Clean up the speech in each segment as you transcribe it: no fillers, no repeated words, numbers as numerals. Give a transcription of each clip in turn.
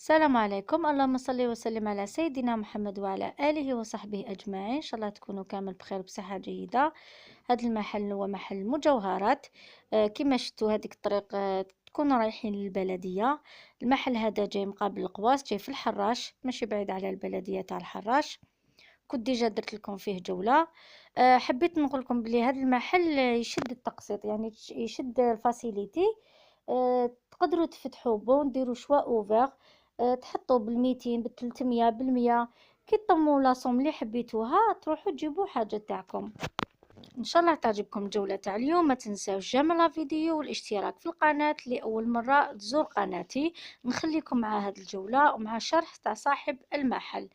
السلام عليكم، اللهم صل وسلم على سيدنا محمد وعلى آله وصحبه أجمعين. إن شاء الله تكونوا كامل بخير بصحة جيدة. هذا المحل هو محل مجوهرات. كما شفتوا هذيك الطريق، تكونوا رايحين للبلدية. المحل هذا جاي مقابل القواس، جاي في الحراش، ماشي بعيد على البلدية تاع الحراش. كنت ديجا درت لكم فيه جولة. حبيت نقول لكم بلي هذا المحل يشد التقسيط، يعني يشد الفاسيليتي. تقدروا تفتحوا بون، ديروا شوا اوفر. تحطوا بالميتين، بالتلتمية، بالمية. كي تطموا لاصوم اللي حبيتوها تروحوا تجيبوا حاجة تاعكم. ان شاء الله تعجبكم الجولة تاع اليوم. ما تنساوش جمل الفيديو والاشتراك في القناة لأول مرة تزور قناتي. نخليكم مع هذه الجولة ومع شرح تاع صاحب المحل.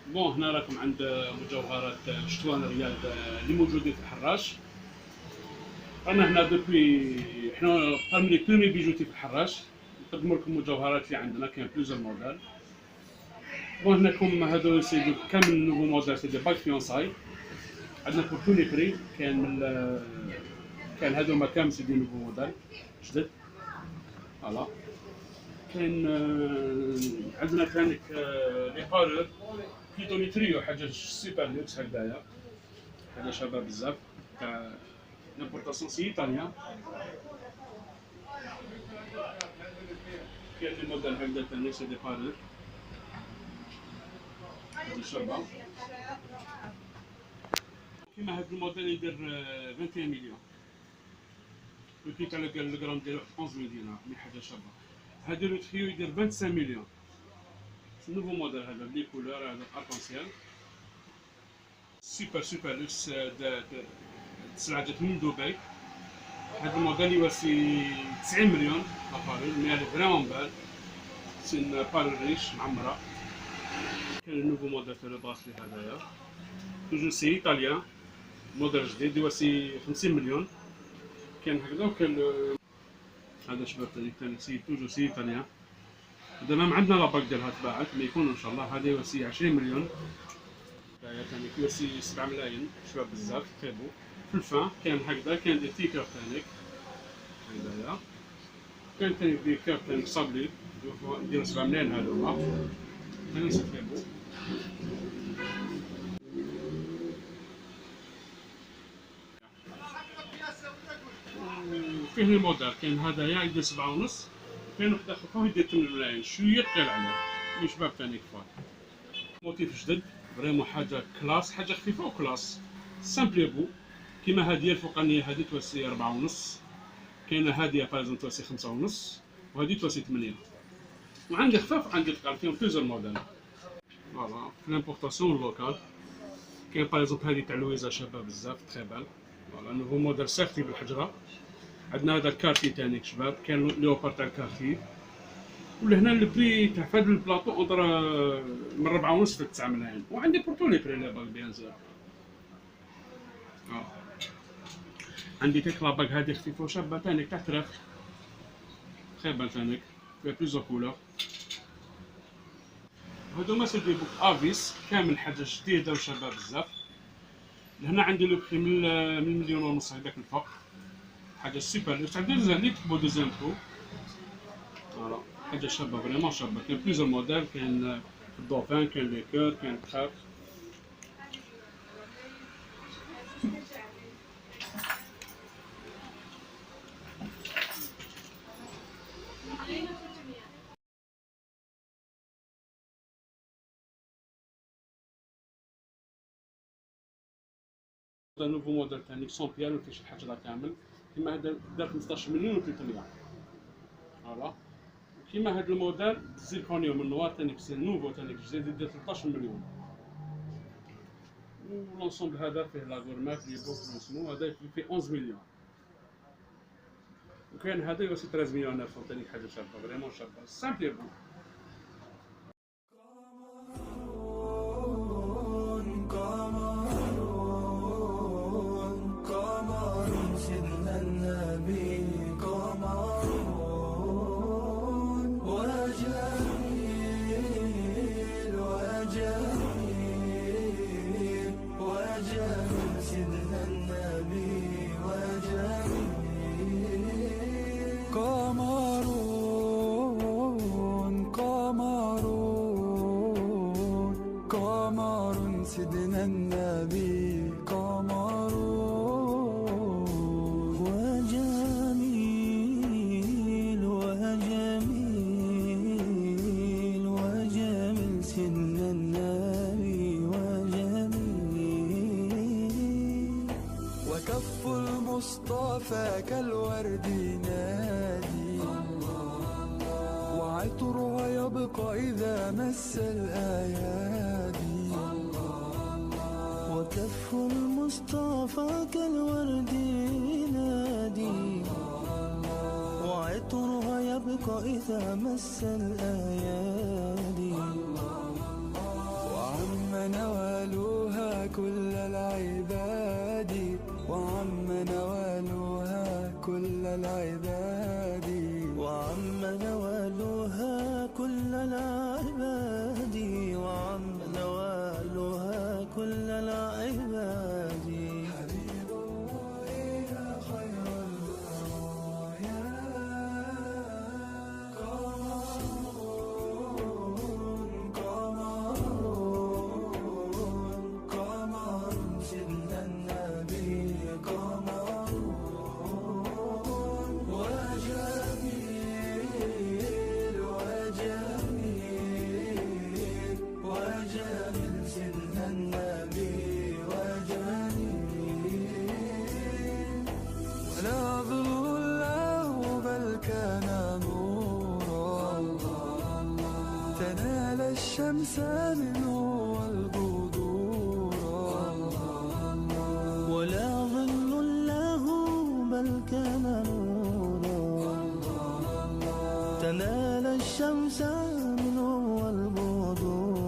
بون هنا راكم عند مجوهرات شتوان رياض اللي موجودين في الحراش. انا هنا دوبوي حنا بارمي لي برومي بيجوتي في الحراش. نقدموا لكم مجوهرات اللي عندنا، كاين بلوزيور موديل. بون هنا كوم هادو سيدو كامل نوفو موديل، سي دي باك فيونساي. عندنا بور تو لي بري، كاين من كاين هادوما كامل سي دي نوفو موديل جدد. فوالا كاين عندنا ثاني لي بارور كيتوني تريو، حاجه سوبر لوكس هكذايا، حاجه شابه بزاف تاع ليمبورطاسيون سي ايطاليان. كاين لي موديل هكذا ثاني سي دي بارور، هادي شابه. كيما هاد الموديل يدير 21 مليون، لو كي تاع الجرام ديالو 11 دينار، مي حاجه شابه. هادي لو تخيو يدير 25 مليون، نوفو موديل هذا بلي كولور، هذا اركونسيال سوبر لوكس. السلعه جات من دبي. هذا الموديل يواسي 90 مليون لاباريل، مي هذا فريمون بال، سي باريل ريش معمره. كاين النوفو موديل تاع لو براسلي هذايا، توجور سي ايطاليان، موديل جديد يواسي 50 مليون. كاين هكذا. وكاين هذا شباب ثاني سي توجور سي ايطاليان. هذا مام عندنا لاباك ديالها تباعت، ما يكون ان شاء الله. هذا يواسي 20 مليون. هذا ثاني يواسي 7 ملايين، شباب بزاف تري بو. في الفان كاين هكذا، كاين دي تيكر ثاني هكذايا. كاين ثاني دي كير ثاني صابلي نديرو 7 ملايين هذوما ثاني سي تري بو. فيه الموديل كاين هذايا يدير 7 ونص، كاين واحد اخر فوق يدير 8 ملايين، شويه ثقيل عليه، مي شباب ثاني كفار. موتيف جدد فريمون، حاجه كلاس، حاجه خفيفه وكلاس سامبلي بو. كيما هاديه الفوقانيه هادي تواسي 4 ونص، كاينه هاديه باريزون تواسي 5 ونص، وهادي تواسي 8. وعندي خفاف وعندي ثقال، فيهم بليزيور موديل. فوالا في لامبورطاسيون لوكال. كاين باريزون هادي تاع لويزا شابه بزاف تخي بال. فوالا نوفو موديل سيرتي بالحجره. عندنا هذا الكارتي تانيك شباب، كاين ليوبار تاع الكارتي. ولهنا البري تاع فهاد البلاطو اونتر من 4 ونص ل 9 ملايين. وعندي بورتو لي بري لي باك بيان زير. عندي تيك لاباك هادي خفيفه وشابه تانيك تاع تراف، تخي بال تانيك، فيها بليزيور كولور. هادوما سي دي بوك افيس، كامل حاجه جديده وشابه بزاف. لهنا عندي لو بري من مليون ونص هكذاك الفوق، حاجه سوبر لوكس. عندي اللي تحبو دوزيام برو. فوالا حاجه شابه فريمون شابه. كاين بليزيور موديل، كاين الدوفان، كاين لي كور، كاين تخاف. هذا نوفو موديل ثاني 100 بيان، مفيهش الحجره كامل. كيما هذا دار 15 مليون و 300. فوالا كيما هذا الموديل الزيركونيوم النوار ثاني سي نوفو ثاني جديد يدير 13 مليون. ولونسومبل هذا فيه لا غورمات لي بوك اسمو، هذا فيه 11 مليون. وكاين هذا يوصل 13 مليون 900 ثاني، حاجه شابه فريمون شابه سامبلي بو. سيدنا النبي وجميل. المصطفى كالورد ينادي، وعطرها يبقى إذا مس الأيادي. وكف المصطفى كالورد ينادي، وعطرها يبقى إذا مس الأيادي. وعم نوالها كل العباد، وعم نوالها كل العباد، وعم نوالها كل العباد، وعم نوالها كل العباد. حبيب الله يا خير البرايا، قمر سيدنا النبي، قمر وجميل وجميل وجميل سيدنا النبي وجميل. ولا ظل له بل كان نورا، تنال الشمس منه والبدورا. ولا ظل له بل كان نورا، تنال الشمس منه والبدورا.